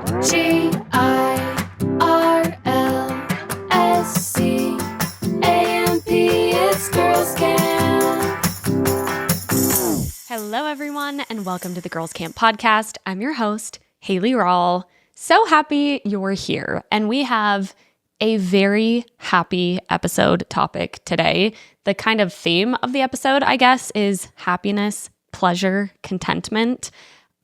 Girlscamp, it's Girlscamp. Hello, everyone, and welcome to the Girlscamp podcast. I'm your host, Haley Rawl. So happy you're here, and we have a very happy episode topic today. The kind of theme of the episode, I guess, is happiness, pleasure, contentment.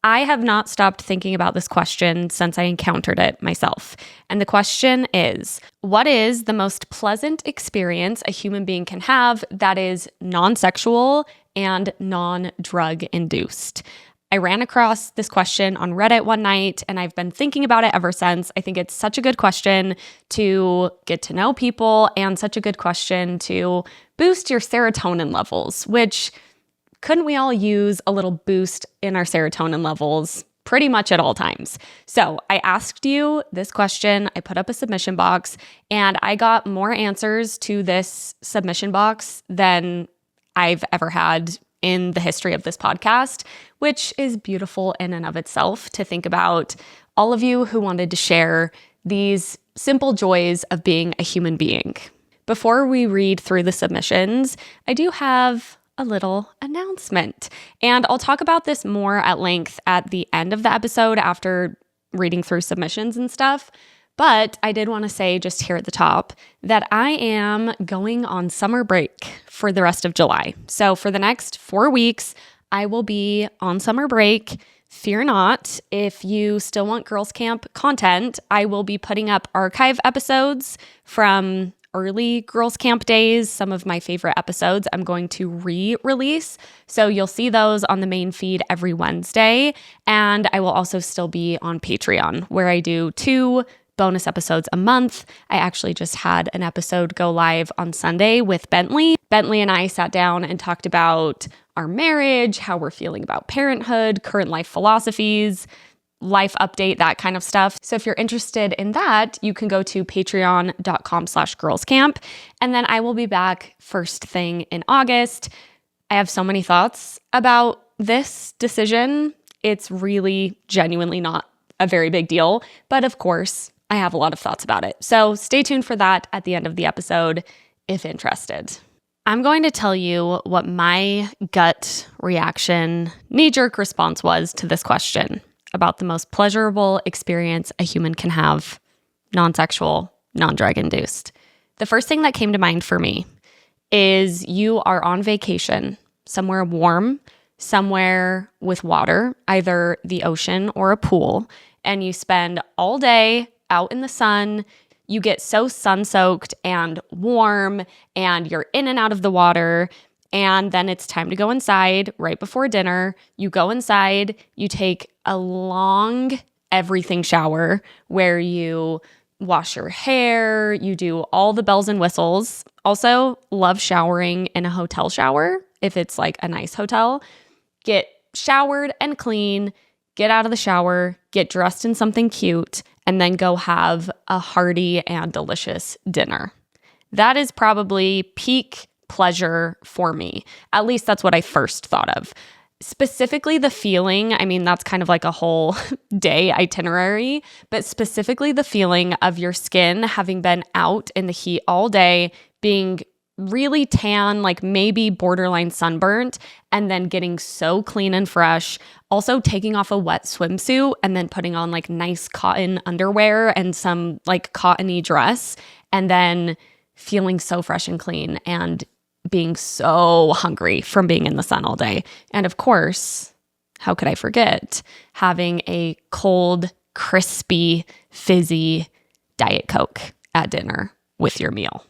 I have not stopped thinking about this question since I encountered it myself. And the question is, what is the most pleasant experience a human being can have that is non-sexual and non-drug induced? I ran across this question on Reddit one night, and I've been thinking about it ever since. I think it's such a good question to get to know people and such a good question to boost your serotonin levels, which couldn't we all use a little boost in our serotonin levels pretty much at all times? So I asked you this question, I put up a submission box, and I got more answers to this submission box than I've ever had in the history of this podcast, which is beautiful in and of itself to think about all of you who wanted to share these simple joys of being a human being. Before we read through the submissions, I do have a little announcement. And I'll talk about this more at length at the end of the episode after reading through submissions and stuff. But I did want to say just here at the top that I am going on summer break for the rest of July. So for the next 4 weeks, I will be on summer break. Fear not, if you still want Girlscamp content, I will be putting up archive episodes from early Girlscamp days. Some of my favorite episodes I'm going to re-release. So you'll see those on the main feed every Wednesday. And I will also still be on Patreon, where I do 2 bonus episodes a month. I actually just had an episode go live on Sunday with Bentley. Bentley and I sat down and talked about our marriage, how we're feeling about parenthood, current life philosophies, life update, that kind of stuff. So if you're interested in that, you can go to patreon.com/girlscamp. And then I will be back first thing in August. I have so many thoughts about this decision. It's really genuinely not a very big deal, but of course, I have a lot of thoughts about it. So stay tuned for that at the end of the episode if interested. I'm going to tell you what my gut reaction, knee-jerk response was to this question about the most pleasurable experience a human can have, non-sexual, non-drug induced. The first thing that came to mind for me is you are on vacation, somewhere warm, somewhere with water, either the ocean or a pool, and you spend all day out in the sun. You get so sun-soaked and warm, and you're in and out of the water. And then it's time to go inside right before dinner. You go inside, you take a long everything shower where you wash your hair, you do all the bells and whistles. Also, love showering in a hotel shower if it's like a nice hotel. Get showered and clean, get out of the shower, get dressed in something cute, and then go have a hearty and delicious dinner. That is probably peak pleasure for me. At least that's what I first thought of. Specifically the feeling, I mean, that's kind of like a whole day itinerary, but specifically the feeling of your skin having been out in the heat all day, being really tan, like maybe borderline sunburnt, and then getting so clean and fresh. Also taking off a wet swimsuit and then putting on like nice cotton underwear and some like cottony dress, and then feeling so fresh and clean and being so hungry from being in the sun all day. And of course, how could I forget having a cold, crispy, fizzy Diet Coke at dinner with your meal?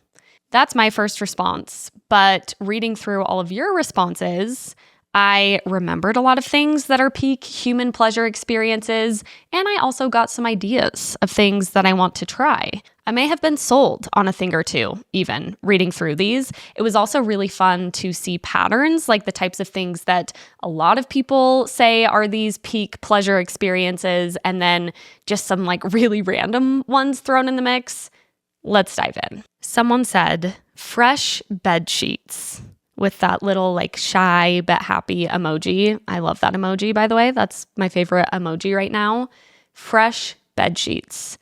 That's my first response. But reading through all of your responses, I remembered a lot of things that are peak human pleasure experiences, and I also got some ideas of things that I want to try. I may have been sold on a thing or two, even reading through these. It was also really fun to see patterns, like the types of things that a lot of people say are these peak pleasure experiences, and then just some like really random ones thrown in the mix. Let's dive in. Someone said, fresh bed sheets, with that little like shy but happy emoji. I love that emoji, by the way. That's my favorite emoji right now. Fresh bed sheets.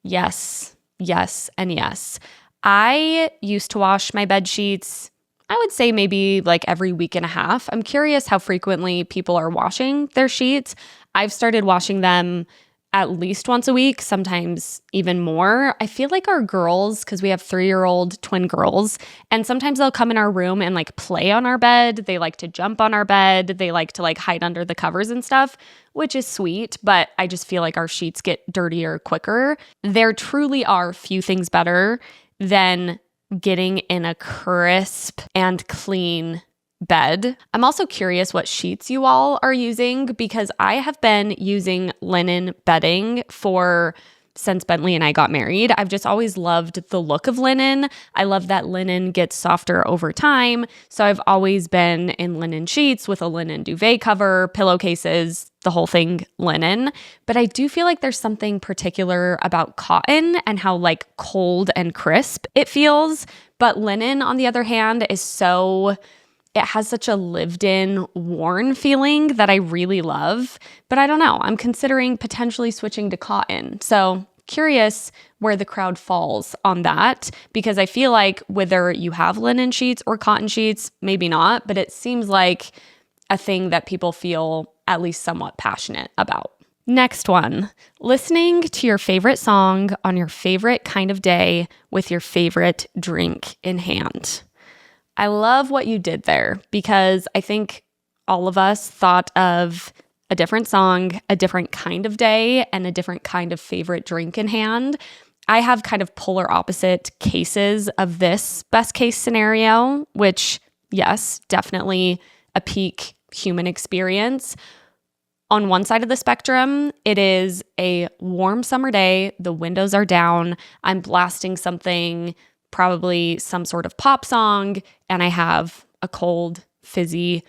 Yes, yes, and yes. I used to wash my bed sheets, I would say maybe like every week and a half. I'm curious how frequently people are washing their sheets. I've started washing them at least once a week, sometimes even more. I feel like our girls, because we have 3-year-old twin girls, and sometimes they'll come in our room and like play on our bed. They like to jump on our bed. They like to like hide under the covers and stuff, which is sweet, but I just feel like our sheets get dirtier quicker. There truly are few things better than getting in a crisp and clean bed. I'm also curious what sheets you all are using, because I have been using linen bedding since Bentley and I got married. I've just always loved the look of linen. I love that linen gets softer over time. So I've always been in linen sheets with a linen duvet cover, pillowcases, the whole thing linen. But I do feel like there's something particular about cotton and how like cold and crisp it feels. But linen, on the other hand, it has such a lived-in, worn feeling that I really love. But I don't know. I'm considering potentially switching to cotton. So curious where the crowd falls on that, because I feel like whether you have linen sheets or cotton sheets, maybe not, but it seems like a thing that people feel at least somewhat passionate about. Next one, listening to your favorite song on your favorite kind of day with your favorite drink in hand. I love what you did there, because I think all of us thought of a different song, a different kind of day, and a different kind of favorite drink in hand. I have kind of polar opposite cases of this best case scenario, which, yes, definitely a peak human experience. On one side of the spectrum, it is a warm summer day, the windows are down, I'm blasting something, probably some sort of pop song, and I have a cold, fizzy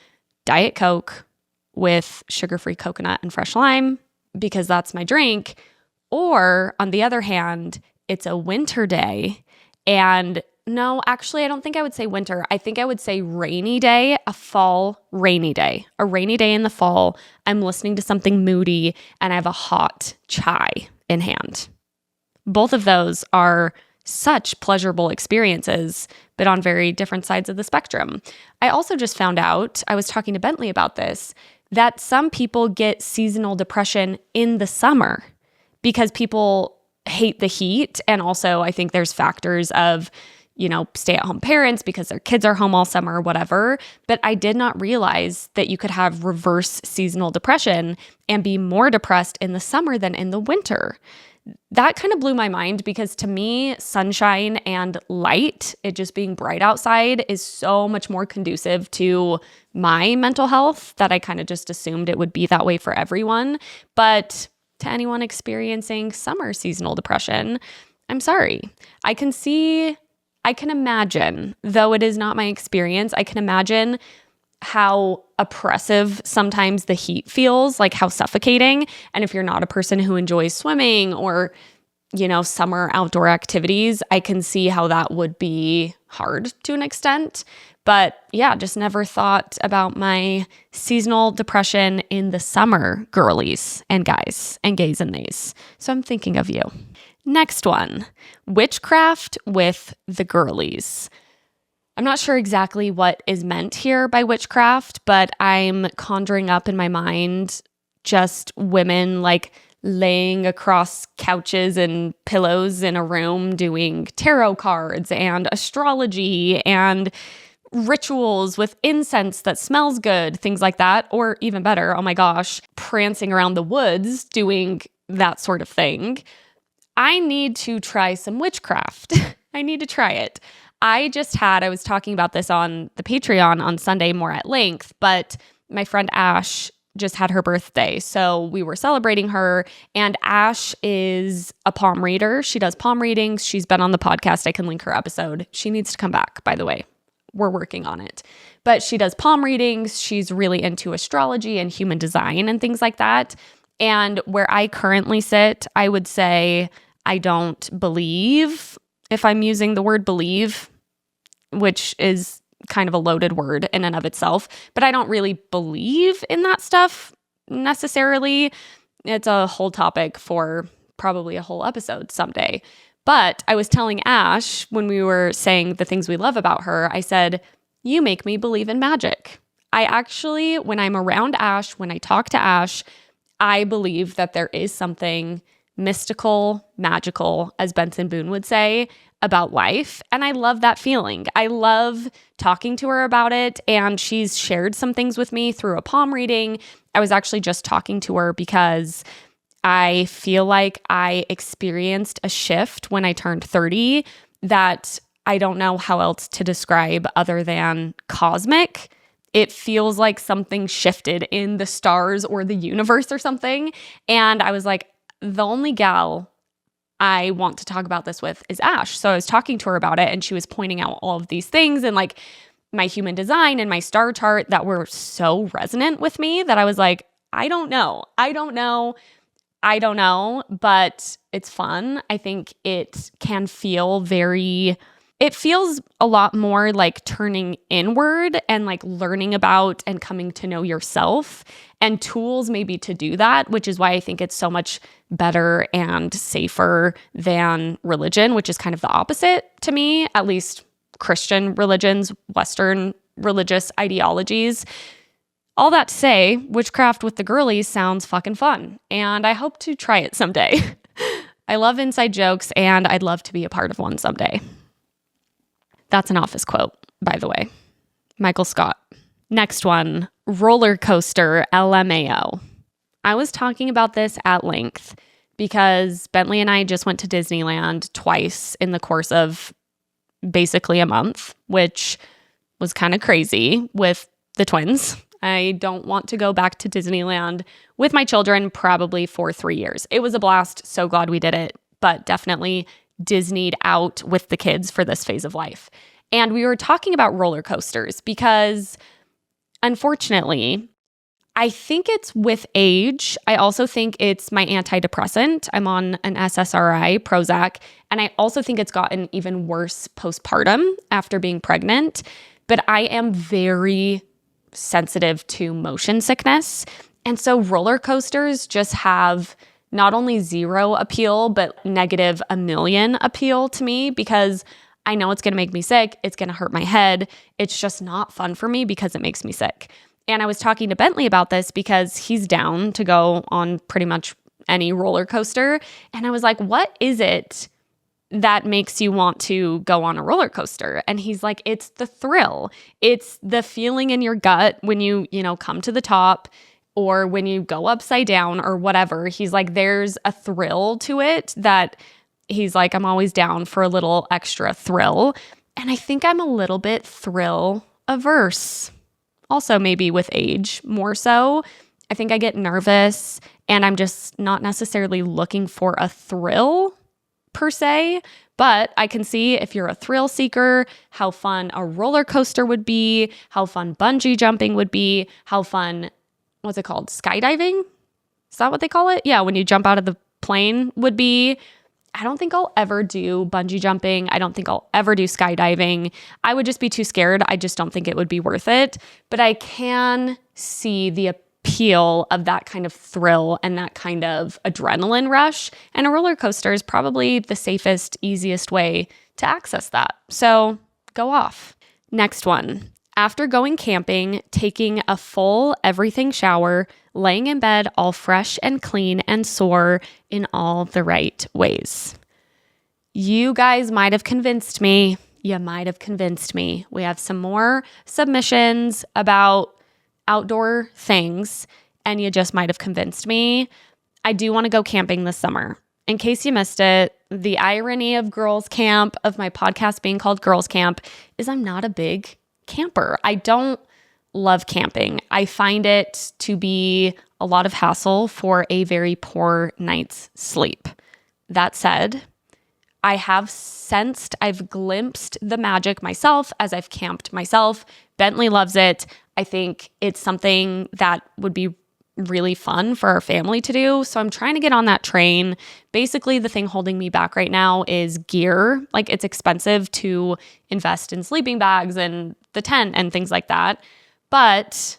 Diet Coke with sugar-free coconut and fresh lime, because that's my drink. Or on the other hand, it's a winter day, and no, actually, I don't think I would say winter. I think I would say rainy day, a fall rainy day. A rainy day in the fall, I'm listening to something moody, and I have a hot chai in hand. Both of those are such pleasurable experiences, but on very different sides of the spectrum. I also just found out, I was talking to Bentley about this, that some people get seasonal depression in the summer because people hate the heat. And also I think there's factors of, stay-at-home parents because their kids are home all summer or whatever. But I did not realize that you could have reverse seasonal depression and be more depressed in the summer than in the winter. That kind of blew my mind, because to me, sunshine and light, it just being bright outside, is so much more conducive to my mental health that I kind of just assumed it would be that way for everyone. But to anyone experiencing summer seasonal depression, I'm sorry. I can imagine, though it is not my experience, I can imagine how oppressive sometimes the heat feels, like how suffocating. And if you're not a person who enjoys swimming or, summer outdoor activities, I can see how that would be hard to an extent. But yeah, just never thought about my seasonal depression in the summer, girlies and guys and gays and nays. So I'm thinking of you. Next one, witchcraft with the girlies. I'm not sure exactly what is meant here by witchcraft, but I'm conjuring up in my mind just women like laying across couches and pillows in a room doing tarot cards and astrology and rituals with incense that smells good, things like that. Or even better, oh my gosh, prancing around the woods doing that sort of thing. I need to try some witchcraft. I need to try it. I was talking about this on the Patreon on Sunday more at length, but my friend Ash just had her birthday. So we were celebrating her, and Ash is a palm reader. She does palm readings. She's been on the podcast. I can link her episode. She needs to come back, by the way. We're working on it. But she does palm readings. She's really into astrology and human design and things like that. And where I currently sit, I would say I don't believe, if I'm using the word believe, which is kind of a loaded word in and of itself, but I don't really believe in that stuff necessarily. It's a whole topic for probably a whole episode someday. But I was telling Ash when we were saying the things we love about her, I said, you make me believe in magic. I actually, when I'm around Ash, when I talk to Ash, I believe that there is something mystical, magical, as Benson Boone would say, about life. And I love that feeling. I love talking to her about it. And she's shared some things with me through a palm reading. I was actually just talking to her because I feel like I experienced a shift when I turned 30 that I don't know how else to describe other than cosmic. It feels like something shifted in the stars or the universe or something. And I was like, the only gal I want to talk about this with is Ash. So I was talking to her about it and she was pointing out all of these things and like my human design and my star chart that were so resonant with me that I was like, I don't know, but it's fun. I think it can feel it feels a lot more like turning inward and like learning about and coming to know yourself and tools maybe to do that, which is why I think it's so much better and safer than religion, which is kind of the opposite to me, at least Christian religions, Western religious ideologies. All that to say, witchcraft with the girlies sounds fucking fun, and I hope to try it someday. I love inside jokes, and I'd love to be a part of one someday. That's an Office quote, by the way. Michael Scott. Next one, roller coaster LMAO. I was talking about this at length because Bentley and I just went to Disneyland twice in the course of basically a month, which was kind of crazy with the twins. I don't want to go back to Disneyland with my children probably for 3 years. It was a blast. So glad we did it, but definitely Disneyed out with the kids for this phase of life. And we were talking about roller coasters because unfortunately, I think it's with age. I also think it's my antidepressant. I'm on an SSRI, Prozac, and I also think it's gotten even worse postpartum after being pregnant. But I am very sensitive to motion sickness. And so roller coasters just have not only zero appeal, but negative a million appeal to me because I know it's going to make me sick. It's going to hurt my head. It's just not fun for me because it makes me sick. And I was talking to Bentley about this because he's down to go on pretty much any roller coaster. And I was like, what is it that makes you want to go on a roller coaster? And he's like, it's the thrill. It's the feeling in your gut when you come to the top or when you go upside down or whatever. He's like, there's a thrill to it that he's like, I'm always down for a little extra thrill. And I think I'm a little bit thrill averse. Also, maybe with age more so. I think I get nervous and I'm just not necessarily looking for a thrill per se, but I can see if you're a thrill seeker, how fun a roller coaster would be, how fun bungee jumping would be, how fun, what's it called? Skydiving? Is that what they call it? Yeah, when you jump out of the plane would be. I don't think I'll ever do bungee jumping. I don't think I'll ever do skydiving. I would just be too scared. I just don't think it would be worth it. But I can see the appeal of that kind of thrill and that kind of adrenaline rush. And a roller coaster is probably the safest, easiest way to access that. So go off. Next one. After going camping, taking a full everything shower, laying in bed all fresh and clean and sore in all the right ways. You guys might have convinced me. You might have convinced me. We have some more submissions about outdoor things, and you just might have convinced me. I do want to go camping this summer. In case you missed it, the irony of Girlscamp, of my podcast being called Girlscamp, is I'm not a big camper. I don't love camping. I find it to be a lot of hassle for a very poor night's sleep. That said, I've glimpsed the magic myself as I've camped myself. Bentley loves it. I think it's something that would be really fun for our family to do. So I'm trying to get on that train. Basically, the thing holding me back right now is gear. Like, it's expensive to invest in sleeping bags and the tent and things like that. But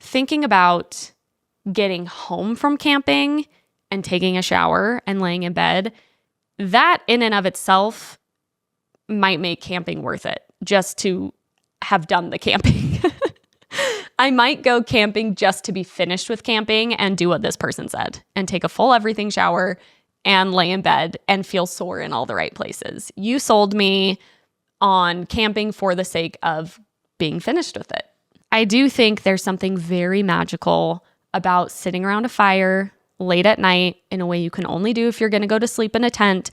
thinking about getting home from camping and taking a shower and laying in bed, that in and of itself might make camping worth it, just to have done the camping. I might go camping just to be finished with camping and do what this person said and take a full everything shower and lay in bed and feel sore in all the right places. You sold me on camping for the sake of being finished with it. I do think there's something very magical about sitting around a fire late at night in a way you can only do if you're going to go to sleep in a tent,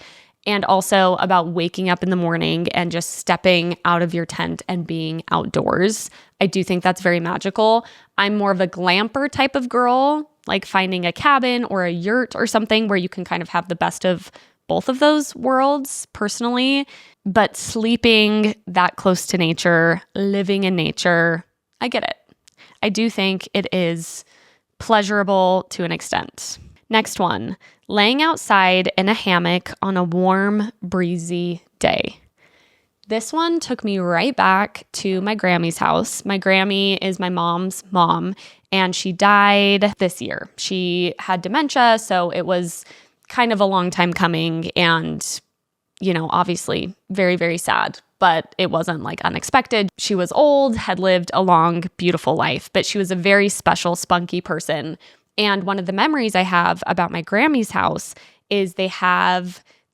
and also about waking up in the morning and just stepping out of your tent and being outdoors. I do think that's very magical. I'm more of a glamper type of girl, like finding a cabin or a yurt or something where you can kind of have the best of both of those worlds personally. But sleeping that close to nature, living in nature, I get it. I do think it is pleasurable to an extent. Next one, laying outside in a hammock on a warm, breezy day. This one took me right back to my Grammy's house. My Grammy is my mom's mom, and she died this year. She had dementia, so it was kind of a long time coming and, you know, obviously very, very sad, but it wasn't like unexpected. She was old, had lived a long, beautiful life, but she was a very special, spunky person. And one of the memories I have about my Grammy's house is they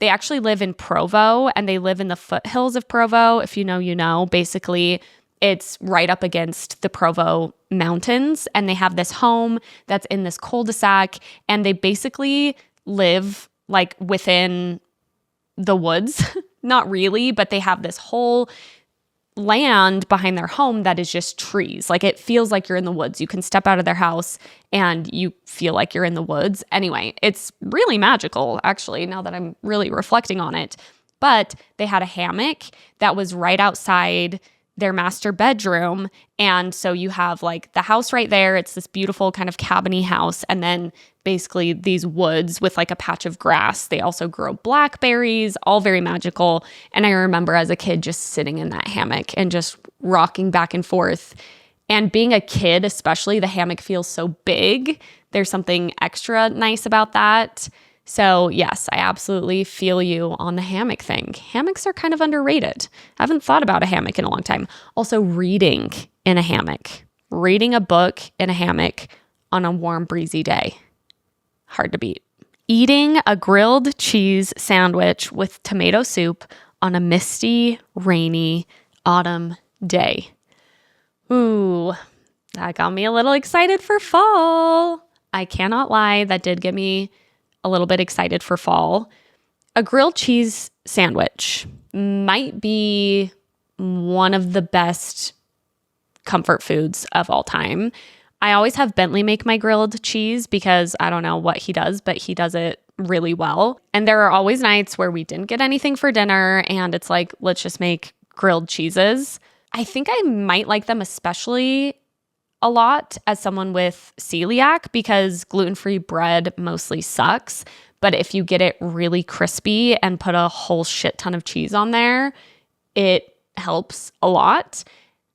actually live in Provo, and they live in the foothills of Provo. If you know, you know. Basically, it's right up against the Provo mountains, and they have this home that's in this cul-de-sac, and they basically live like within the woods. Not really, but they have this whole land behind their home that is just trees. Like, it feels like you're in the woods. You can step out of their house and you feel like you're in the woods. Anyway, it's really magical, actually, now that I'm really reflecting on it. But they had a hammock that was right outside their master bedroom. And so you have like the house right there. It's this beautiful kind of cabiny house. And then basically these woods with like a patch of grass. They also grow blackberries, all very magical. And I remember as a kid just sitting in that hammock and just rocking back and forth. And being a kid, especially, the hammock feels so big. There's something extra nice about that. So yes, I absolutely feel you on the hammock thing. Hammocks are kind of underrated. I haven't thought about a hammock in a long time. Also, reading in a hammock. Reading a book in a hammock on a warm, breezy day. Hard to beat. Eating a grilled cheese sandwich with tomato soup on a misty, rainy autumn day. Ooh, that got me a little excited for fall. I cannot lie, that did get me a little bit excited for fall. A grilled cheese sandwich might be one of the best comfort foods of all time. I always have Bentley make my grilled cheese because I don't know what he does, but he does it really well. And there are always nights where we didn't get anything for dinner and it's like, let's just make grilled cheeses. I think I might like them especially a lot as someone with celiac because gluten-free bread mostly sucks. But if you get it really crispy and put a whole shit ton of cheese on there, it helps a lot.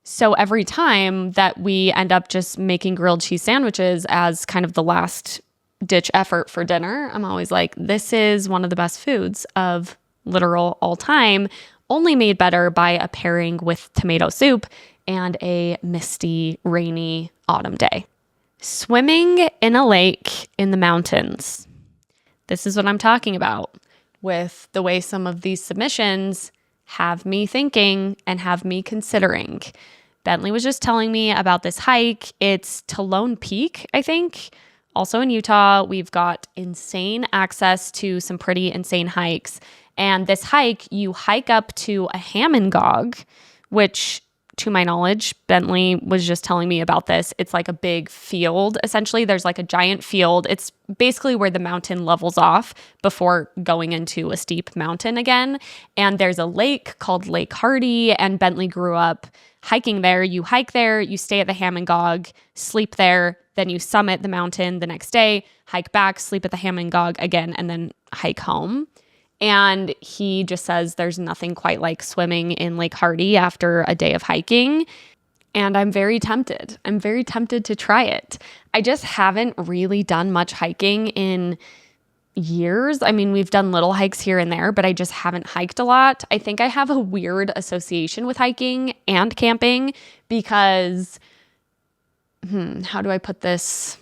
So every time that we end up just making grilled cheese sandwiches as kind of the last ditch effort for dinner, I'm always like, this is one of the best foods of literal all time, only made better by a pairing with tomato soup and a misty, rainy autumn day. Swimming in a lake in the mountains. This is what I'm talking about with the way some of these submissions have me thinking and have me considering. Bentley was just telling me about this hike. It's to Lone Peak, I think. Also in Utah, we've got insane access to some pretty insane hikes. And this hike, you hike up to a Hammongog, which, to my knowledge, Bentley was just telling me about this. It's like a big field, essentially. There's like a giant field. It's basically where the mountain levels off before going into a steep mountain again. And there's a lake called Lake Hardy, and Bentley grew up hiking there. You hike there, you stay at the Hammongog, sleep there, then you summit the mountain the next day, hike back, sleep at the Hammongog again, and then hike home. And he just says there's nothing quite like swimming in Lake Hardy after a day of hiking. And I'm very tempted. I'm very tempted to try it. I just haven't really done much hiking in years. I mean, we've done little hikes here and there, but I just haven't hiked a lot. I think I have a weird association with hiking and camping because, how do I put this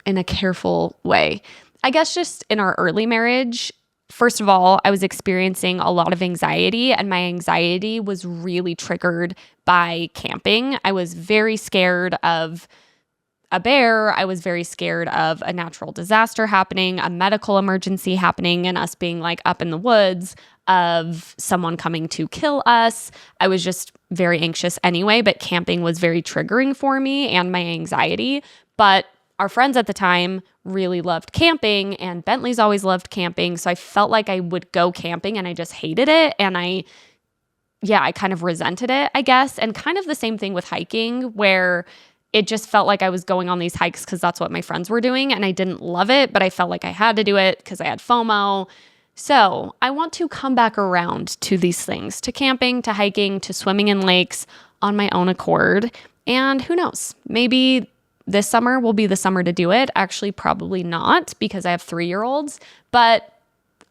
in a careful way? I guess just in our early marriage, first of all, I was experiencing a lot of anxiety, and my anxiety was really triggered by camping. I was very scared of a bear. I was very scared of a natural disaster happening, a medical emergency happening, and us being like up in the woods, of someone coming to kill us. I was just very anxious anyway, but camping was very triggering for me and my anxiety. But our friends at the time really loved camping, and Bentley's always loved camping. So I felt like I would go camping and I just hated it. And I kind of resented it, I guess. And kind of the same thing with hiking, where it just felt like I was going on these hikes because that's what my friends were doing. And I didn't love it, but I felt like I had to do it because I had FOMO. So I want to come back around to these things, to camping, to hiking, to swimming in lakes on my own accord. And who knows, maybe this summer will be the summer to do it. Actually, probably not, because I have 3-year-olds, but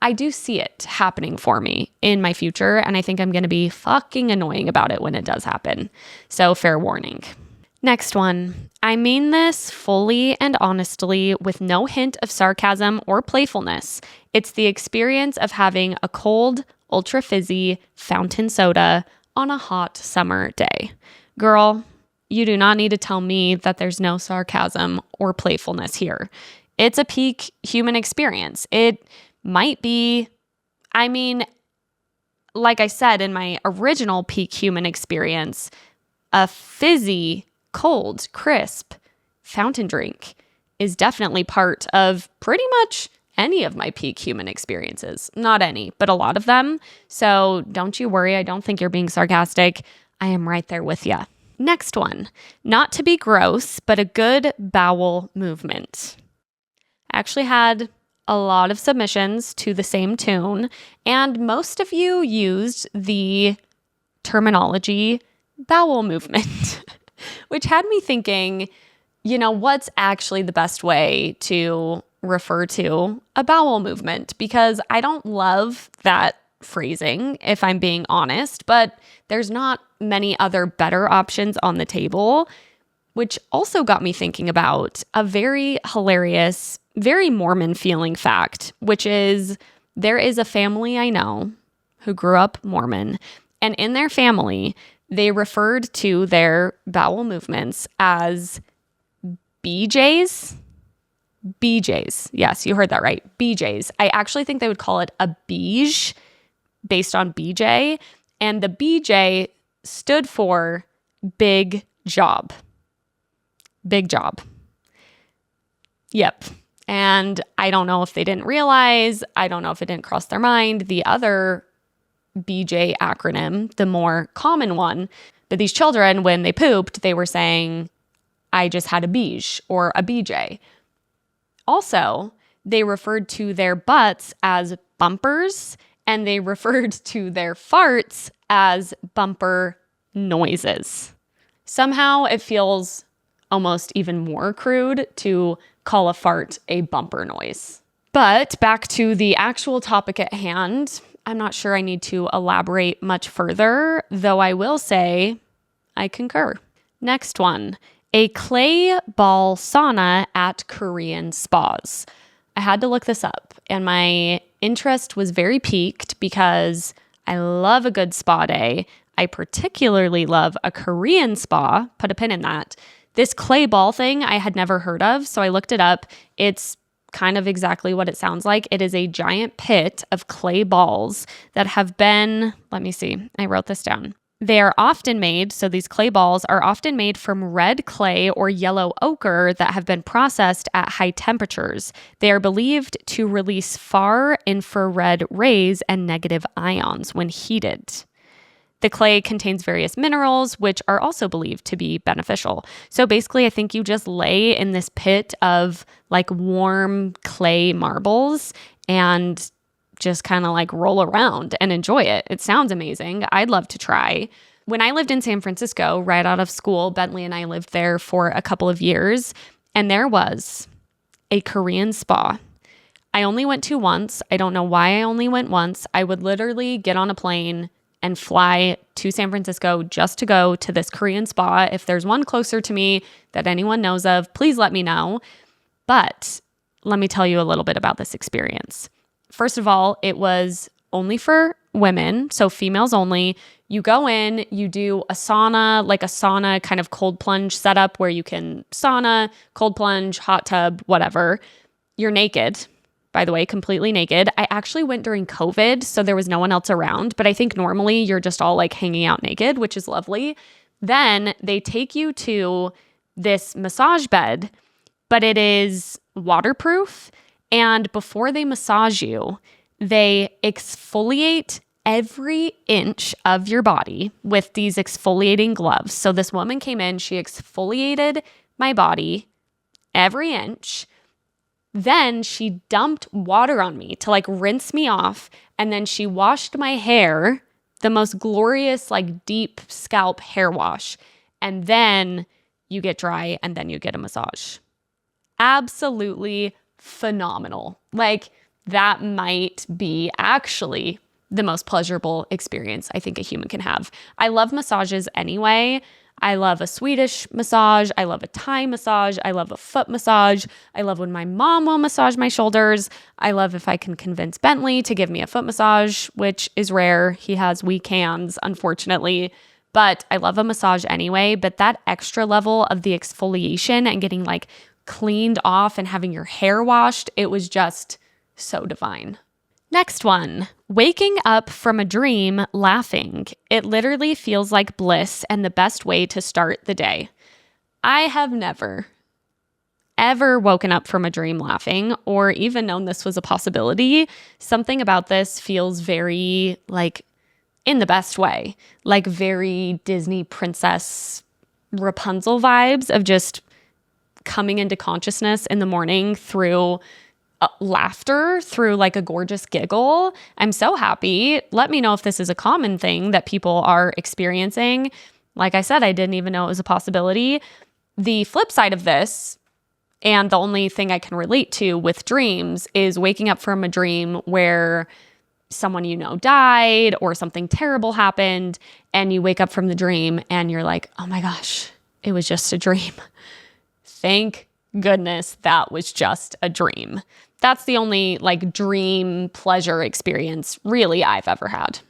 I do see it happening for me in my future. And I think I'm going to be fucking annoying about it when it does happen. So fair warning. Next one. I mean this fully and honestly with no hint of sarcasm or playfulness. It's the experience of having a cold, ultra fizzy fountain soda on a hot summer day. Girl, you do not need to tell me that there's no sarcasm or playfulness here. It's a peak human experience. It might be, I mean, like I said in my original peak human experience, a fizzy, cold, crisp fountain drink is definitely part of pretty much any of my peak human experiences. Not any, but a lot of them. So don't you worry. I don't think you're being sarcastic. I am right there with you. Next one. Not to be gross, but a good bowel movement. I actually had a lot of submissions to the same tune, and most of you used the terminology bowel movement. Which had me thinking, what's actually the best way to refer to a bowel movement? Because I don't love that phrasing, if I'm being honest, but there's not many other better options on the table, which also got me thinking about a very hilarious, very Mormon feeling fact, which is there is a family I know who grew up Mormon, and in their family, they referred to their bowel movements as BJs. BJs. Yes, you heard that right. BJs. I actually think they would call it a beige based on BJ. And the BJ stood for big job. Big job. Yep. And I don't know if they didn't realize, I don't know if it didn't cross their mind, the other BJ acronym, the more common one. But these children, when they pooped, they were saying, I just had a beige or a BJ. Also, they referred to their butts as bumpers, and they referred to their farts as bumper noises. Somehow it feels almost even more crude to call a fart a bumper noise. But back to the actual topic at hand, I'm not sure I need to elaborate much further, though I will say I concur. Next one, a clay ball sauna at Korean spas. I had to look this up, and my interest was very piqued because I love a good spa day. I particularly love a Korean spa, put a pin in that. This clay ball thing I had never heard of, so I looked it up. It's kind of exactly what it sounds like. It is a giant pit of clay balls that have been, let me see, I wrote this down. They are often made, so these clay balls are often made from red clay or yellow ochre that have been processed at high temperatures. They are believed to release far infrared rays and negative ions when heated. The clay contains various minerals, which are also believed to be beneficial. So basically, I think you just lay in this pit of like warm clay marbles and just kind of like roll around and enjoy it. It sounds amazing. I'd love to try. When I lived in San Francisco, right out of school, Bentley and I lived there for a couple of years, and there was a Korean spa. I only went to once. I don't know why I only went once. I would literally get on a plane and fly to San Francisco just to go to this Korean spa. If there's one closer to me that anyone knows of, please let me know. But let me tell you a little bit about this experience. First of all, it was only for women, so females only. You go in, you do a sauna, like a sauna kind of cold plunge setup where you can sauna, cold plunge, hot tub, whatever. You're naked, by the way, completely naked. I actually went during COVID, so there was no one else around, but I think normally you're just all like hanging out naked, which is lovely. Then they take you to this massage bed, but it is waterproof. And before they massage you, they exfoliate every inch of your body with these exfoliating gloves. So this woman came in, she exfoliated my body every inch. Then she dumped water on me to like rinse me off. And then she washed my hair, the most glorious, like deep scalp hair wash. And then you get dry and then you get a massage. Absolutely phenomenal. Like that might be actually the most pleasurable experience I think a human can have. I love massages anyway. I love a Swedish massage. I love a Thai massage. I love a foot massage. I love when my mom will massage my shoulders. I love if I can convince Bentley to give me a foot massage, which is rare. He has weak hands, unfortunately. But I love a massage anyway. But that extra level of the exfoliation and getting like cleaned off and having your hair washed, it was just so divine. Next one, waking up from a dream laughing. It literally feels like bliss and the best way to start the day. I have never, ever woken up from a dream laughing or even known this was a possibility. Something about this feels very like in the best way, like very Disney princess Rapunzel vibes of just coming into consciousness in the morning through laughter, through like a gorgeous giggle. I'm so happy. Let me know if this is a common thing that people are experiencing. Like I said, I didn't even know it was a possibility. The flip side of this, and the only thing I can relate to with dreams, is waking up from a dream where someone you know died or something terrible happened, and you wake up from the dream and you're like, oh my gosh, it was just a dream. Thank goodness that was just a dream. That's the only like dream pleasure experience really I've ever had.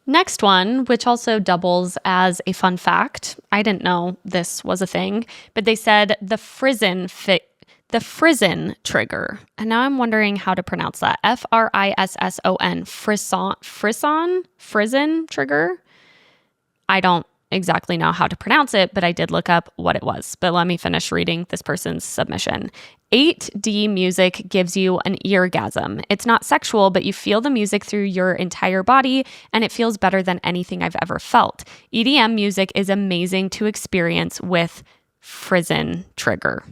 Next one, which also doubles as a fun fact. I didn't know this was a thing, but they said the Frisen Trigger. And now I'm wondering how to pronounce that. Frison. Frisen Trigger. I don't exactly know how to pronounce it, but I did look up what it was. But let me finish reading this person's submission. 8D music gives you an eargasm. It's not sexual, but you feel the music through your entire body, and it feels better than anything I've ever felt. EDM music is amazing to experience with Frisen Trigger.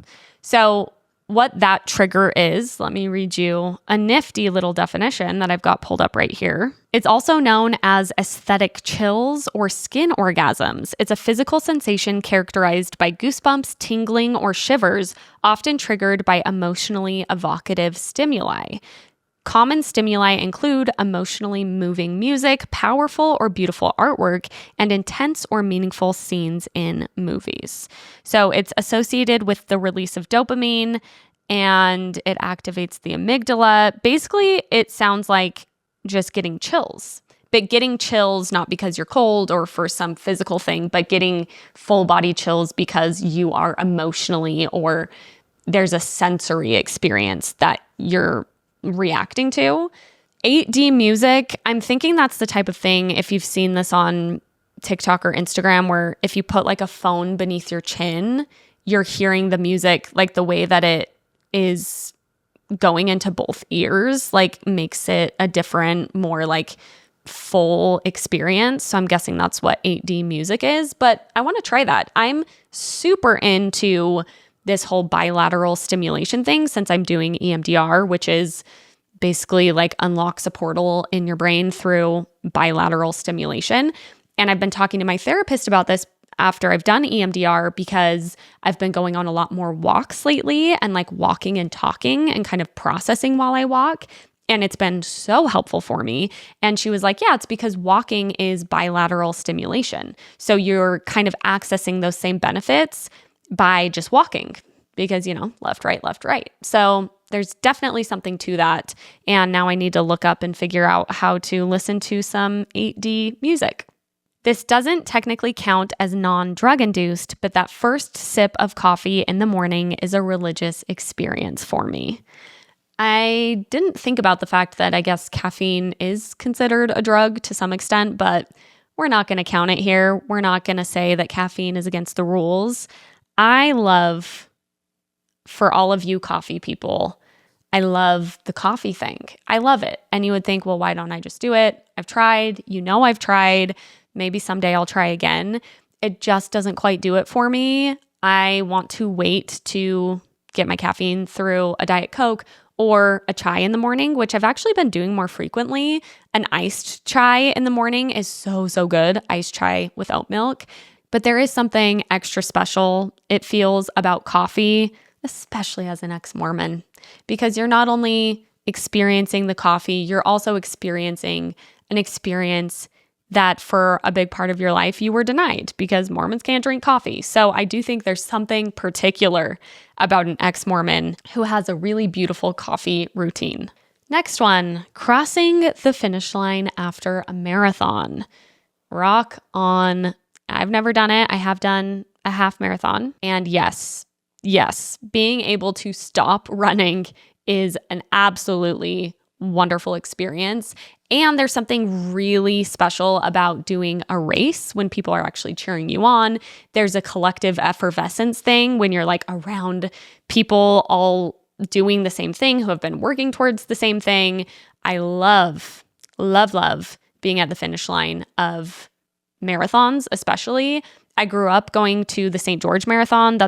So what that trigger is, let me read you a nifty little definition that I've got pulled up right here. It's also known as aesthetic chills or skin orgasms. It's a physical sensation characterized by goosebumps, tingling, or shivers, often triggered by emotionally evocative stimuli. Common stimuli include emotionally moving music, powerful or beautiful artwork, and intense or meaningful scenes in movies. So it's associated with the release of dopamine, and it activates the amygdala. Basically, it sounds like just getting chills, but getting chills not because you're cold or for some physical thing, but getting full body chills because you are emotionally, or there's a sensory experience that you're reacting to. 8D music, I'm thinking that's the type of thing, if you've seen this on TikTok or Instagram, where if you put like a phone beneath your chin, you're hearing the music, like the way that it is going into both ears, like makes it a different, more like full experience. So I'm guessing that's what 8D music is, but I want to try that. I'm super into this whole bilateral stimulation thing since I'm doing EMDR, which is basically like unlocks a portal in your brain through bilateral stimulation. And I've been talking to my therapist about this. after I've done EMDR because I've been going on a lot more walks lately and like walking and talking and kind of processing while I walk. And it's been so helpful for me. And she was like, yeah, it's because walking is bilateral stimulation. So you're kind of accessing those same benefits by just walking because, left, right, left, right. So there's definitely something to that. And now I need to look up and figure out how to listen to some 8D music. This doesn't technically count as non-drug induced, but that first sip of coffee in the morning is a religious experience for me. I didn't think about the fact that I guess caffeine is considered a drug to some extent, but we're not going to count it here. We're not going to say that caffeine is against the rules. I love, for all of you coffee people, I love the coffee thing. I love it. And you would think, well, why don't I just do it? I've tried. I've tried. Maybe someday I'll try again. It just doesn't quite do it for me. I want to wait to get my caffeine through a Diet Coke or a chai in the morning, which I've actually been doing more frequently. An iced chai in the morning is so, so good. Iced chai with oat milk. But there is something extra special, it feels, about coffee, especially as an ex-Mormon, because you're not only experiencing the coffee, you're also experiencing an experience that for a big part of your life you were denied because Mormons can't drink coffee. So I do think there's something particular about an ex-Mormon who has a really beautiful coffee routine. Next one, crossing the finish line after a marathon. Rock on. I've never done it. I have done a half marathon. And yes, being able to stop running is an absolutely wonderful experience. And there's something really special about doing a race when people are actually cheering you on. There's a collective effervescence thing when you're like around people all doing the same thing who have been working towards the same thing. I love being at the finish line of marathons, especially. I grew up going to the St. George Marathon.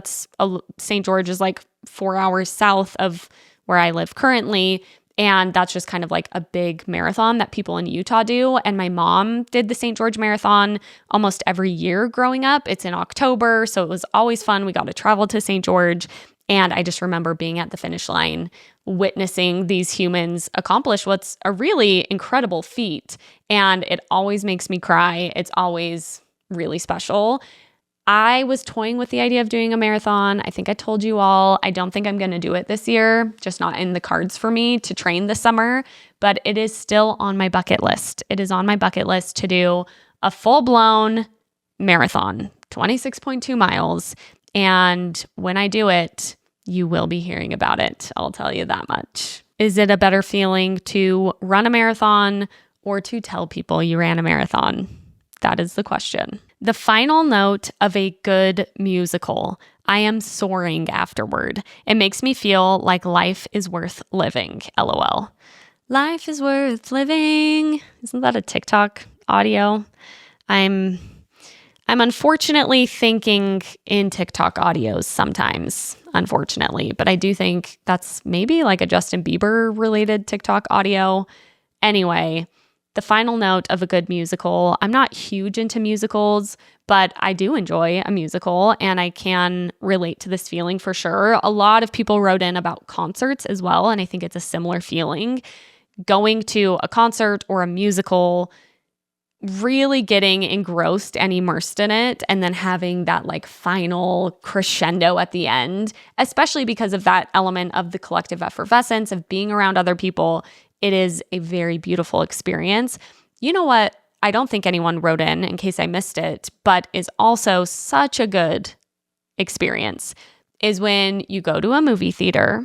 St. George is like 4 hours south of where I live currently. And that's just kind of like a big marathon that people in Utah do. And my mom did the St. George Marathon almost every year growing up. It's in October, so it was always fun. We got to travel to St. George. And I just remember being at the finish line, witnessing these humans accomplish what's a really incredible feat. And it always makes me cry. It's always really special. I was toying with the idea of doing a marathon. I think I told you all, I don't think I'm going to do it this year, just not in the cards for me to train this summer, but it is still on my bucket list. It is on my bucket list to do a full-blown marathon, 26.2 miles. And when I do it, you will be hearing about it. I'll tell you that much. Is it a better feeling to run a marathon or to tell people you ran a marathon? That is the question. The final note of a good musical. I am soaring afterward. It makes me feel like life is worth living. LOL. Life is worth living. Isn't that a TikTok audio? I'm unfortunately thinking in TikTok audios sometimes, unfortunately, but I do think that's maybe like a Justin Bieber related TikTok audio. Anyway, the final note of a good musical. I'm not huge into musicals, but I do enjoy a musical and I can relate to this feeling for sure. A lot of people wrote in about concerts as well, and I think it's a similar feeling. Going to a concert or a musical, really getting engrossed and immersed in it, and then having that like final crescendo at the end, especially because of that element of the collective effervescence of being around other people. It is a very beautiful experience. You know what? I don't think anyone wrote in case I missed it, but is also such a good experience is when you go to a movie theater,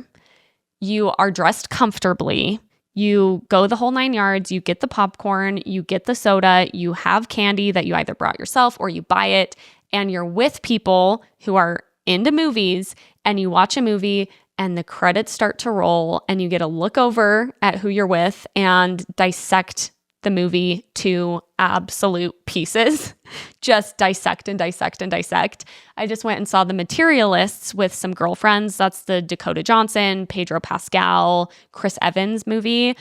you are dressed comfortably, you go the whole 9 yards, you get the popcorn, you get the soda, you have candy that you either brought yourself or you buy it, and you're with people who are into movies, and you watch a movie and the credits start to roll and you get to look over at who you're with and dissect the movie to absolute pieces. Just dissect and dissect and dissect. I just went and saw The Materialists with some girlfriends. That's the Dakota Johnson, Pedro Pascal, Chris Evans movie.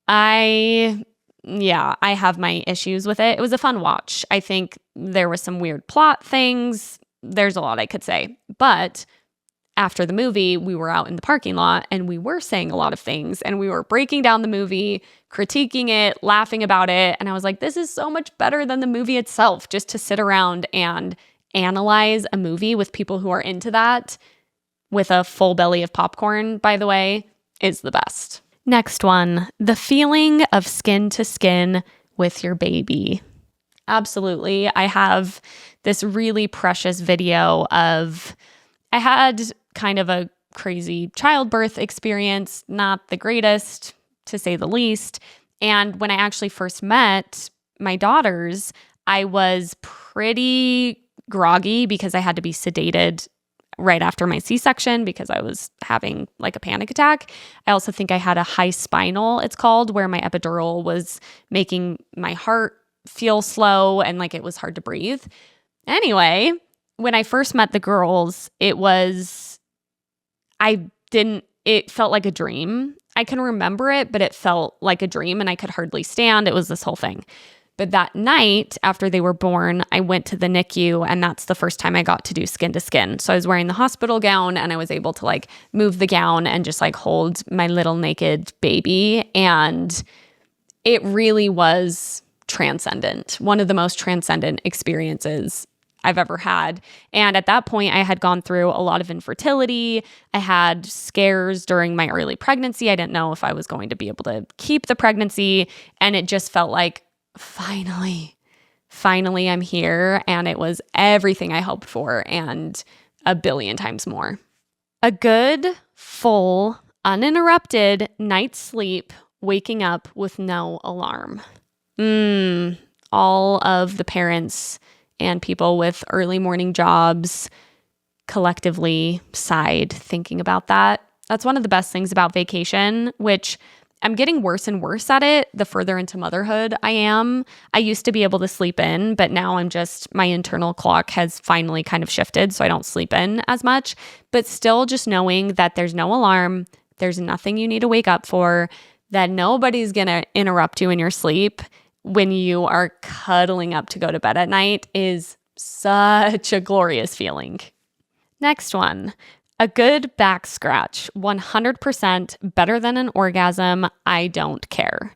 I yeah, I have my issues with it. It was a fun watch. I think there was some weird plot things. There's a lot I could say. But after the movie, we were out in the parking lot and we were saying a lot of things and we were breaking down the movie, critiquing it, laughing about it. And I was like, this is so much better than the movie itself. Just to sit around and analyze a movie with people who are into that with a full belly of popcorn, by the way, is the best. Next one, the feeling of skin to skin with your baby. Absolutely. I have this really precious video of, I had kind of a crazy childbirth experience, not the greatest to say the least. And when I actually first met my daughters, I was pretty groggy because I had to be sedated right after my C-section because I was having like a panic attack. I also think I had a high spinal, it's called, where my epidural was making my heart feel slow and like it was hard to breathe. Anyway, when I first met the girls, it felt like a dream. I can remember it, but it felt like a dream and I could hardly stand. It was this whole thing. But that night after they were born, I went to the NICU and that's the first time I got to do skin to skin. So I was wearing the hospital gown and I was able to like move the gown and just like hold my little naked baby. And it really was transcendent. One of the most transcendent experiences I've ever had. And at that point, I had gone through a lot of infertility. I had scares during my early pregnancy. I didn't know if I was going to be able to keep the pregnancy. And it just felt like, finally I'm here. And it was everything I hoped for and a billion times more. A good, full, uninterrupted night's sleep, waking up with no alarm. All of the parents and people with early morning jobs collectively sighed thinking about that. That's one of the best things about vacation, which I'm getting worse and worse at it the further into motherhood I am. I used to be able to sleep in, but now my internal clock has finally kind of shifted, so I don't sleep in as much. But still just knowing that there's no alarm, there's nothing you need to wake up for, that nobody's going to interrupt you in your sleep when you are cuddling up to go to bed at night is such a glorious feeling. Next one. A good back scratch, 100% better than an orgasm. I don't care.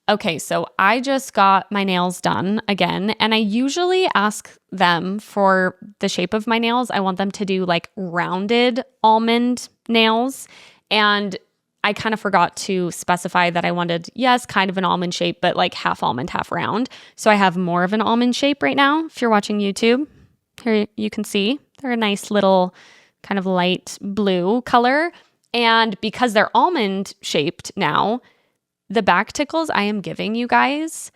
Okay, so I just got my nails done again, and I usually ask them for the shape of my nails. I want them to do like rounded almond nails, and I kind of forgot to specify that I wanted, yes, kind of an almond shape, but like half almond, half round. So I have more of an almond shape right now. If you're watching YouTube, here you can see they're a nice little kind of light blue color. And because they're almond shaped now, the back tickles I am giving you guys,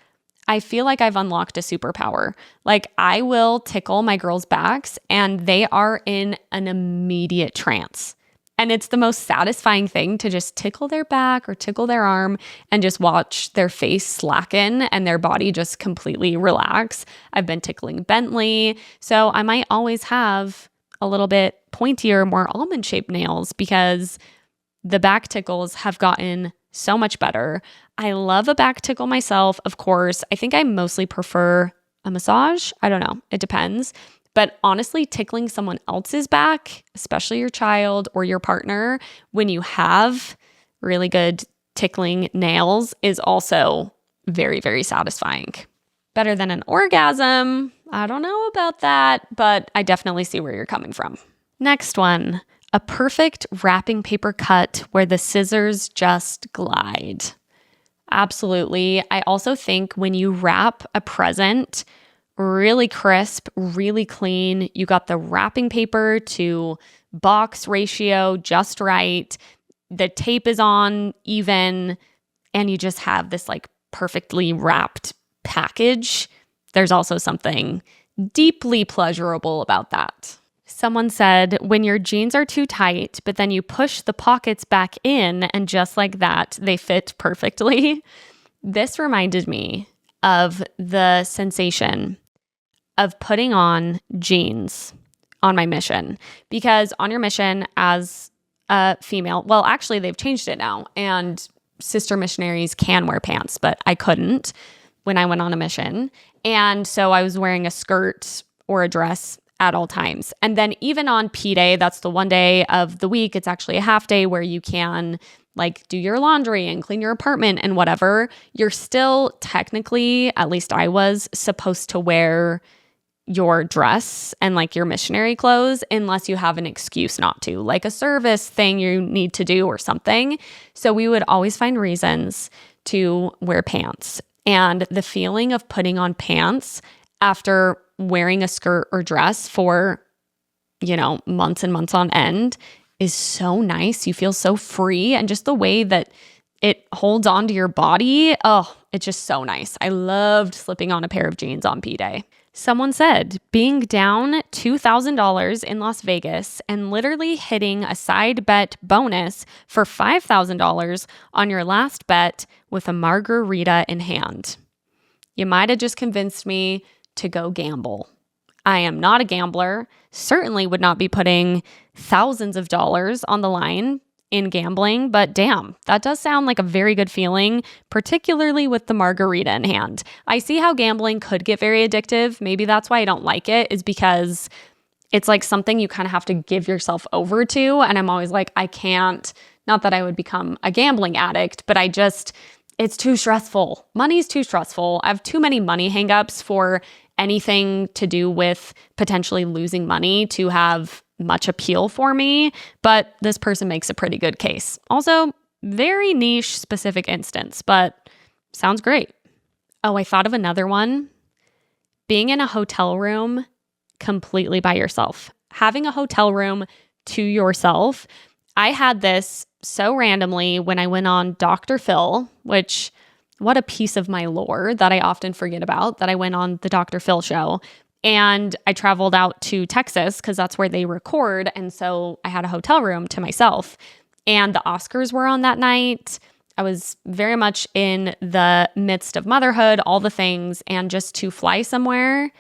I feel like I've unlocked a superpower. Like I will tickle my girls' backs and they are in an immediate trance. And it's the most satisfying thing to just tickle their back or tickle their arm and just watch their face slacken and their body just completely relax. I've been tickling Bentley, so I might always have a little bit pointier, more almond-shaped nails because the back tickles have gotten so much better. I love a back tickle myself, of course. I think I mostly prefer a massage. I don't know. It depends. But honestly, tickling someone else's back, especially your child or your partner, when you have really good tickling nails is also very, very satisfying. Better than an orgasm. I don't know about that, but I definitely see where you're coming from. Next one, a perfect wrapping paper cut where the scissors just glide. Absolutely. I also think when you wrap a present really crisp, really clean, you got the wrapping paper to box ratio just right, the tape is on even, and you just have this like perfectly wrapped package. There's also something deeply pleasurable about that. Someone said, when your jeans are too tight, but then you push the pockets back in and just like that, they fit perfectly. This reminded me of the sensation of putting on jeans on my mission, because on your mission as a female, well, actually they've changed it now. And sister missionaries can wear pants, but I couldn't when I went on a mission. And so I was wearing a skirt or a dress at all times. And then even on P Day, that's the one day of the week, it's actually a half day where you can like do your laundry and clean your apartment and whatever. You're still technically, at least I was, supposed to wear your dress and like your missionary clothes unless you have an excuse not to, like a service thing you need to do or something. So we would always find reasons to wear pants. And the feeling of putting on pants after wearing a skirt or dress for, months and months on end is so nice. You feel so free, and just the way that it holds on to your body, it's just so nice. I loved slipping on a pair of jeans on P-Day. Someone said being down $2,000 in Las Vegas and literally hitting a side bet bonus for $5,000 on your last bet with a margarita in hand. You might have just convinced me to go gamble. I am not a gambler, certainly would not be putting thousands of dollars on the line in gambling, but damn, that does sound like a very good feeling, particularly with the margarita in hand. I see how gambling could get very addictive. Maybe that's why I don't like it, is because it's like something you kind of have to give yourself over to. And I'm always like, I can't, not that I would become a gambling addict, but it's too stressful. Money's too stressful. I have too many money hangups for anything to do with potentially losing money to have much appeal for me, but this person makes a pretty good case. Also, very niche specific instance, but sounds great. Oh, I thought of another one. Being in a hotel room completely by yourself. Having a hotel room to yourself. I had this so randomly when I went on Dr. Phil, which, what a piece of my lore that I often forget about, that I went on the Dr. Phil show. And I traveled out to Texas because that's where they record. And so I had a hotel room to myself. And the Oscars were on that night. I was very much in the midst of motherhood, all the things. And just to fly somewhere,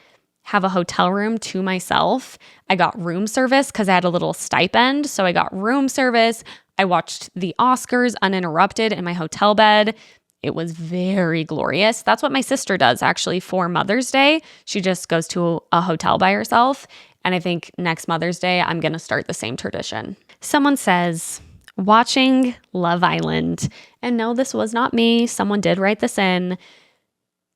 have a hotel room to myself. I got room service because I had a little stipend. So I got room service. I watched the Oscars uninterrupted in my hotel bed. It was very glorious. That's what my sister does actually for Mother's Day. She just goes to a hotel by herself. And I think next Mother's Day, I'm going to start the same tradition. Someone says, watching Love Island. And no, this was not me. Someone did write this in.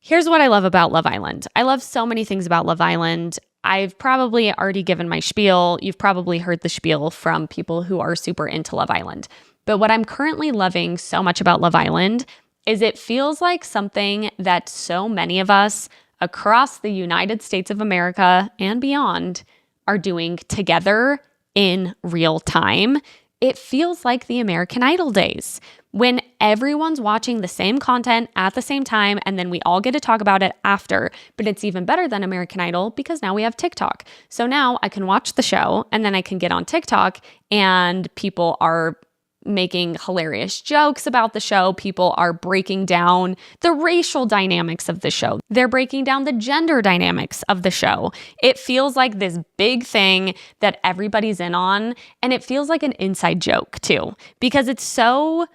Here's what I love about Love Island. I love so many things about Love Island. I've probably already given my spiel. You've probably heard the spiel from people who are super into Love Island. But what I'm currently loving so much about Love Island is it feels like something that so many of us across the United States of America and beyond are doing together in real time. It feels like the American Idol days when everyone's watching the same content at the same time and then we all get to talk about it after. But it's even better than American Idol because now we have TikTok. So now I can watch the show and then I can get on TikTok and people are making hilarious jokes about the show. People are breaking down the racial dynamics of the show. They're breaking down the gender dynamics of the show. It feels like this big thing that everybody's in on, and it feels like an inside joke too, because it's so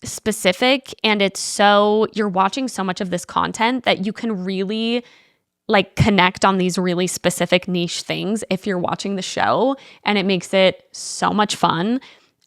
specific and you're watching so much of this content that you can really like connect on these really specific niche things if you're watching the show, and it makes it so much fun.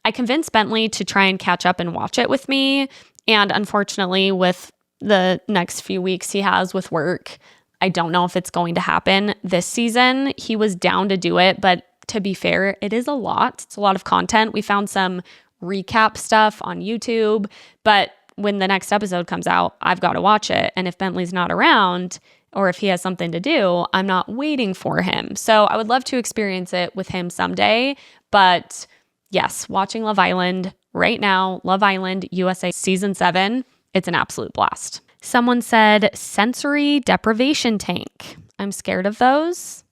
I convinced Bentley to try and catch up and watch it with me. And unfortunately, with the next few weeks he has with work, I don't know if it's going to happen this season. He was down to do it, but to be fair, it is a lot. It's a lot of content. We found some recap stuff on YouTube, but when the next episode comes out, I've got to watch it. And if Bentley's not around, or if he has something to do, I'm not waiting for him. So I would love to experience it with him someday, but yes, watching Love Island right now, Love Island USA Season 7, it's an absolute blast. Someone said sensory deprivation tank. I'm scared of those.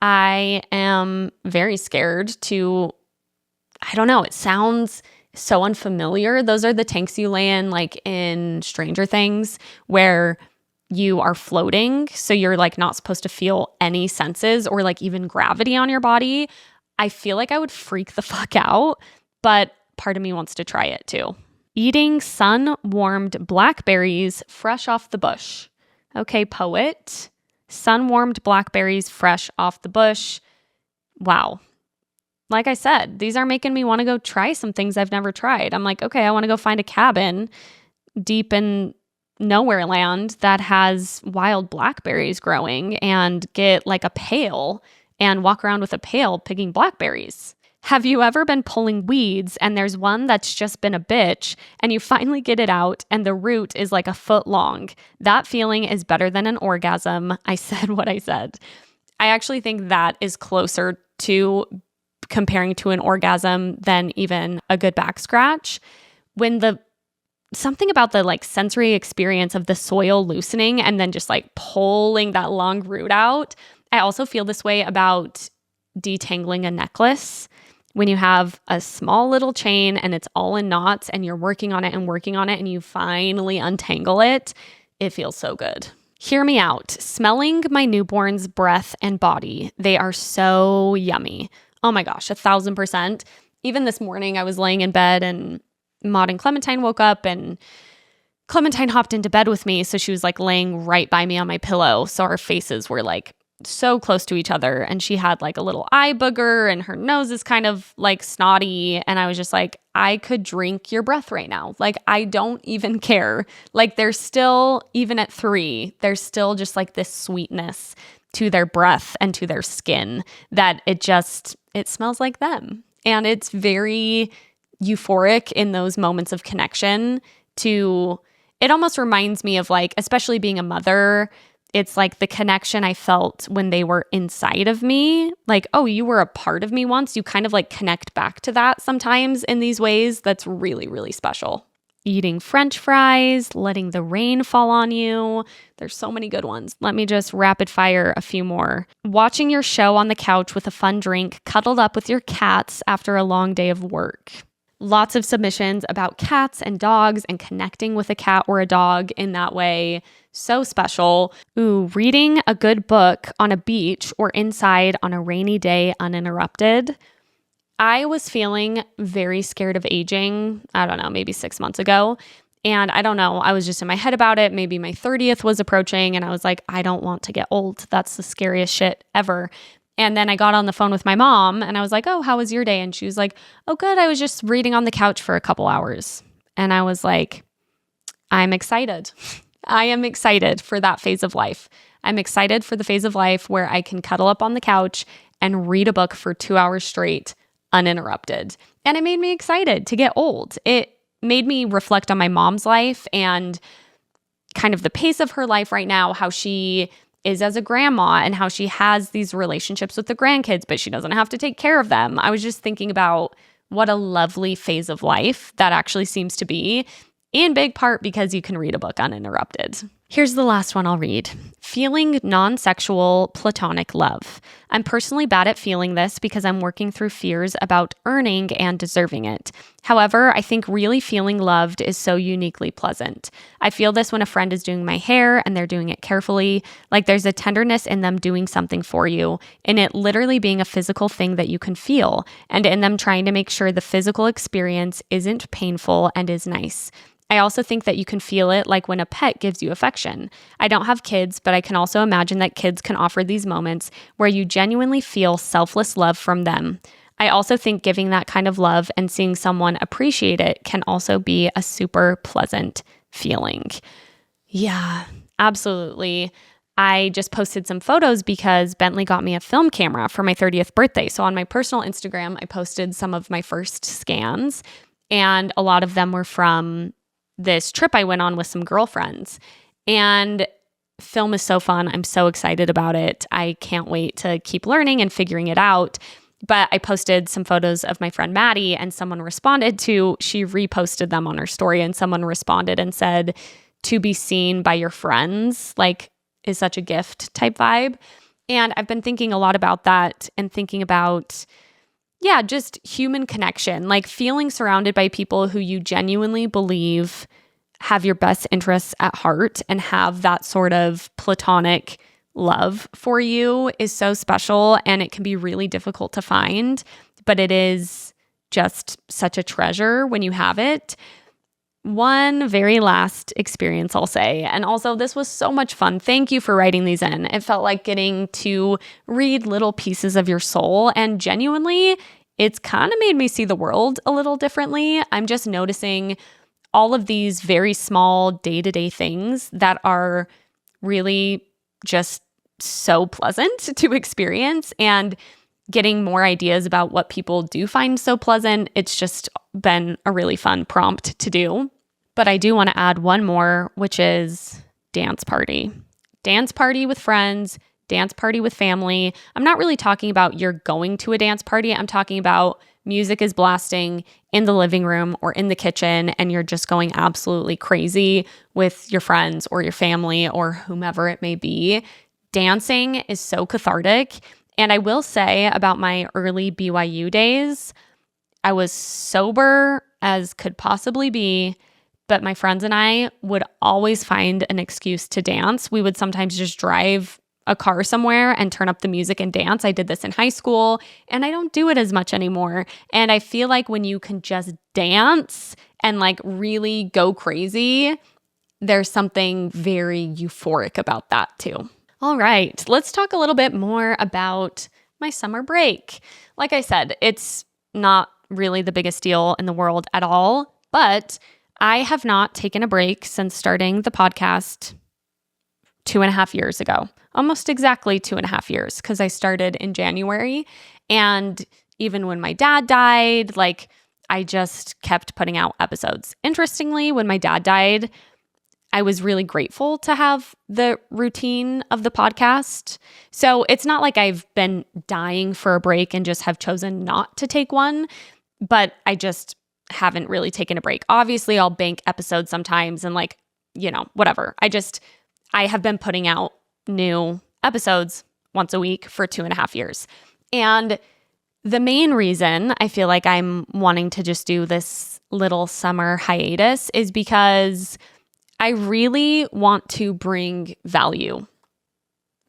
I am very scared I don't know, it sounds so unfamiliar. Those are the tanks you lay in like in Stranger Things where you are floating. So you're like not supposed to feel any senses or like even gravity on your body. I feel like I would freak the fuck out, but part of me wants to try it too. Eating sun-warmed blackberries fresh off the bush. Okay, poet. Sun-warmed blackberries fresh off the bush. Wow. Like I said, these are making me want to go try some things I've never tried. I'm like, okay, I want to go find a cabin deep in nowhere land that has wild blackberries growing and get like a pail and walk around with a pail picking blackberries. Have you ever been pulling weeds and there's one that's just been a bitch and you finally get it out and the root is like a foot long? That feeling is better than an orgasm. I said what I said. I actually think that is closer to comparing to an orgasm than even a good back scratch. When something about the like sensory experience of the soil loosening and then just like pulling that long root out. I also feel this way about detangling a necklace. When you have a small little chain and it's all in knots and you're working on it and you finally untangle it, it feels so good. Hear me out. Smelling my newborn's breath and body. They are so yummy. Oh my gosh, 1,000%. Even this morning I was laying in bed and Maud and Clementine woke up and Clementine hopped into bed with me. So she was like laying right by me on my pillow. So our faces were like so close to each other, and she had like a little eye booger and her nose is kind of like snotty, and I was just like, I could drink your breath right now. Like, I don't even care. Like, there's still, even at 3, there's still just like this sweetness to their breath and to their skin that it smells like them. And it's very euphoric in those moments of connection. It almost reminds me of like, especially being a mother, it's like the connection I felt when they were inside of me. Like, oh, you were a part of me once. You kind of like connect back to that sometimes in these ways. That's really, really special. Eating French fries, letting the rain fall on you. There's so many good ones. Let me just rapid fire a few more. Watching your show on the couch with a fun drink, cuddled up with your cats after a long day of work. Lots of submissions about cats and dogs and connecting with a cat or a dog in that way. So special. Ooh, reading a good book on a beach or inside on a rainy day uninterrupted. I was feeling very scared of aging, I don't know, maybe 6 months ago. And I don't know, I was just in my head about it. Maybe my 30th was approaching and I was like, I don't want to get old. That's the scariest shit ever. And then I got on the phone with my mom and I was like, oh, how was your day? And she was like, oh, good. I was just reading on the couch for a couple hours. And I was like, I'm excited. I am excited for that phase of life. I'm excited for the phase of life where I can cuddle up on the couch and read a book for 2 hours straight, uninterrupted. And it made me excited to get old. It made me reflect on my mom's life and kind of the pace of her life right now, how she is as a grandma and how she has these relationships with the grandkids, but she doesn't have to take care of them. I was just thinking about what a lovely phase of life that actually seems to be, in big part because you can read a book uninterrupted. Here's the last one I'll read. Feeling non-sexual platonic love. I'm personally bad at feeling this because I'm working through fears about earning and deserving it. However, I think really feeling loved is so uniquely pleasant. I feel this when a friend is doing my hair and they're doing it carefully, like there's a tenderness in them doing something for you, in it literally being a physical thing that you can feel, and in them trying to make sure the physical experience isn't painful and is nice. I also think that you can feel it like when a pet gives you affection. I don't have kids, but I can also imagine that kids can offer these moments where you genuinely feel selfless love from them. I also think giving that kind of love and seeing someone appreciate it can also be a super pleasant feeling. Yeah, absolutely. I just posted some photos because Bentley got me a film camera for my 30th birthday. So on my personal Instagram, I posted some of my first scans, and a lot of them were from this trip I went on with some girlfriends. And film is so fun. I'm so excited about it. I can't wait to keep learning and figuring it out. But I posted some photos of my friend Maddie, and someone responded she reposted them on her story, and someone responded and said, to be seen by your friends, like, is such a gift type vibe. And I've been thinking a lot about that and thinking about just human connection, like feeling surrounded by people who you genuinely believe have your best interests at heart and have that sort of platonic love for you is so special, and it can be really difficult to find, but it is just such a treasure when you have it. one very last experience I'll say. And also, this was so much fun. Thank you for writing these in. It felt like getting to read little pieces of your soul. And genuinely, it's kind of made me see the world a little differently. I'm just noticing all of these very small day-to-day things that are really just so pleasant to experience, and getting more ideas about what people do find so pleasant. It's just been a really fun prompt to do. But I do want to add one more, which is dance party. Dance party with friends, dance party with family. I'm not really talking about you're going to a dance party. I'm talking about music is blasting in the living room or in the kitchen, and you're just going absolutely crazy with your friends or your family or whomever it may be. Dancing is so cathartic. And I will say about my early BYU days, I was sober as could possibly be, but my friends and I would always find an excuse to dance. We would sometimes just drive a car somewhere and turn up the music and dance. I did this in high school, and I don't do it as much anymore. And I feel like when you can just dance and like really go crazy, there's something very euphoric about that too. All right, let's talk a little bit more about my summer break. Like I said, it's not really the biggest deal in the world at all, but I have not taken a break since starting the podcast 2.5 years ago, almost exactly 2.5 years, because I started in January. And even when my dad died, like I just kept putting out episodes. Interestingly, when my dad died, I was really grateful to have the routine of the podcast. So it's not like I've been dying for a break and just have chosen not to take one, but I just haven't really taken a break. Obviously, I'll bank episodes sometimes and like, whatever. I have been putting out new episodes once a week for 2.5 years. And the main reason I feel like I'm wanting to just do this little summer hiatus is because I really want to bring value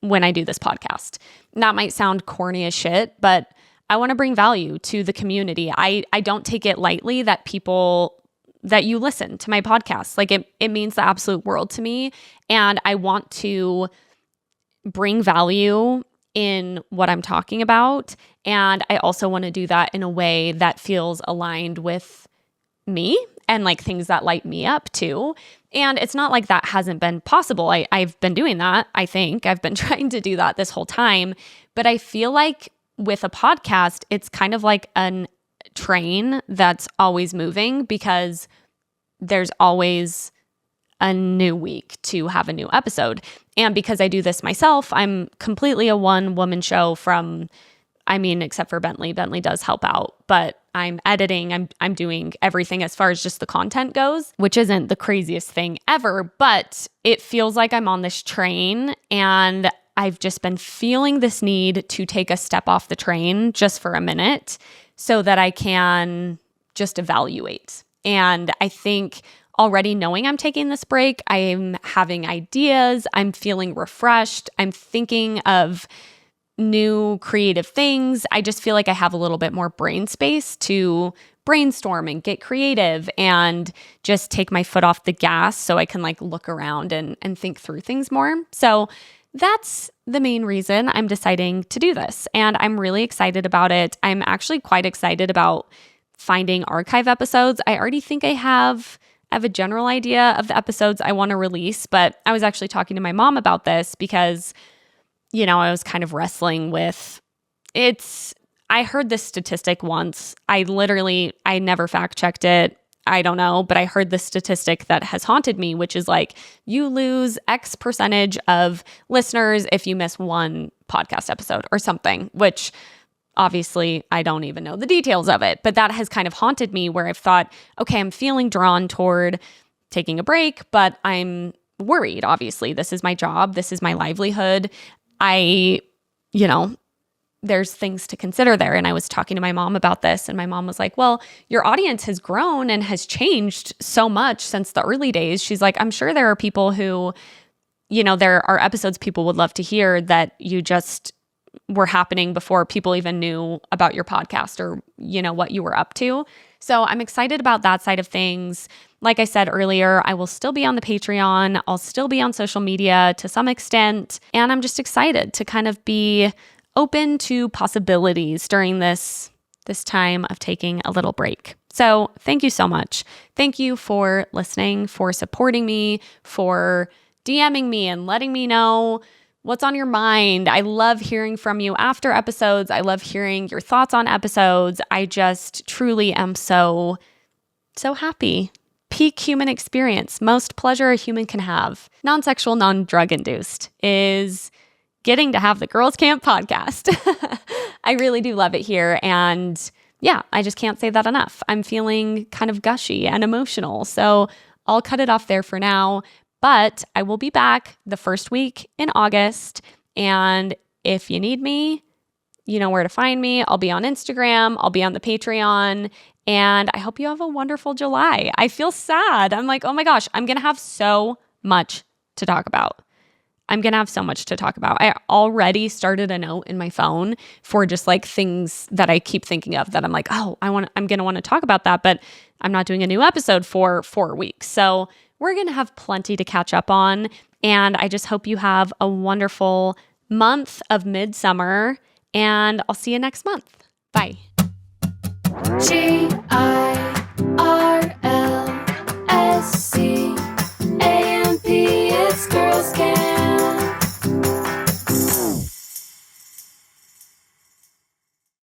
when I do this podcast. That might sound corny as shit, but I want to bring value to the community. I don't take it lightly that you listen to my podcast. Like it means the absolute world to me. And I want to bring value in what I'm talking about. And I also want to do that in a way that feels aligned with me and like things that light me up too. And it's not like that hasn't been possible. I've been doing that. I think I've been trying to do that this whole time. But I feel like with a podcast, it's kind of like a train that's always moving because there's always a new week to have a new episode. And because I do this myself, I'm completely a one-woman show except for Bentley. Bentley does help out, but I'm editing, I'm doing everything as far as just the content goes, which isn't the craziest thing ever, but it feels like I'm on this train and I've just been feeling this need to take a step off the train just for a minute so that I can just evaluate. And I think already knowing I'm taking this break, I'm having ideas, I'm feeling refreshed, I'm thinking of new creative things. I just feel like I have a little bit more brain space to brainstorm and get creative and just take my foot off the gas so I can like look around and think through things more. So that's the main reason I'm deciding to do this. And I'm really excited about it. I'm actually quite excited about finding archive episodes. I already think I have a general idea of the episodes I want to release, but I was actually talking to my mom about this because I was kind of wrestling with I heard this statistic once. I never fact checked it. I don't know, but I heard this statistic that has haunted me, which is like you lose X percentage of listeners if you miss one podcast episode or something, which obviously I don't even know the details of it, but that has kind of haunted me where I've thought, okay, I'm feeling drawn toward taking a break, but I'm worried. Obviously, this is my job. This is my livelihood. There's things to consider there. And I was talking to my mom about this, and my mom was like, well, your audience has grown and has changed so much since the early days. She's like, I'm sure there are people who, there are episodes people would love to hear that you just were happening before people even knew about your podcast or, what you were up to. So I'm excited about that side of things. Like I said earlier, I will still be on the Patreon. I'll still be on social media to some extent. And I'm just excited to kind of be open to possibilities during this time of taking a little break. So thank you so much. Thank you for listening, for supporting me, for DMing me and letting me know what's on your mind. I love hearing from you after episodes. I love hearing your thoughts on episodes. I just truly am so happy. Peak human experience, most pleasure a human can have, non-sexual, non-drug induced, is getting to have the Girlscamp podcast. I really do love it here. And yeah, I just can't say that enough. I'm feeling kind of gushy and emotional. So I'll cut it off there for now. But I will be back the first week in August. And if you need me, you know where to find me. I'll be on Instagram. I'll be on the Patreon. And I hope you have a wonderful July. I feel sad. I'm like, oh my gosh, I'm going to have so much to talk about. I already started a note in my phone for just like things that I keep thinking of that I'm like, oh, I'm going to want to talk about that, but I'm not doing a new episode for 4 weeks. So we're going to have plenty to catch up on. And I just hope you have a wonderful month of midsummer, and I'll see you next month. Bye. She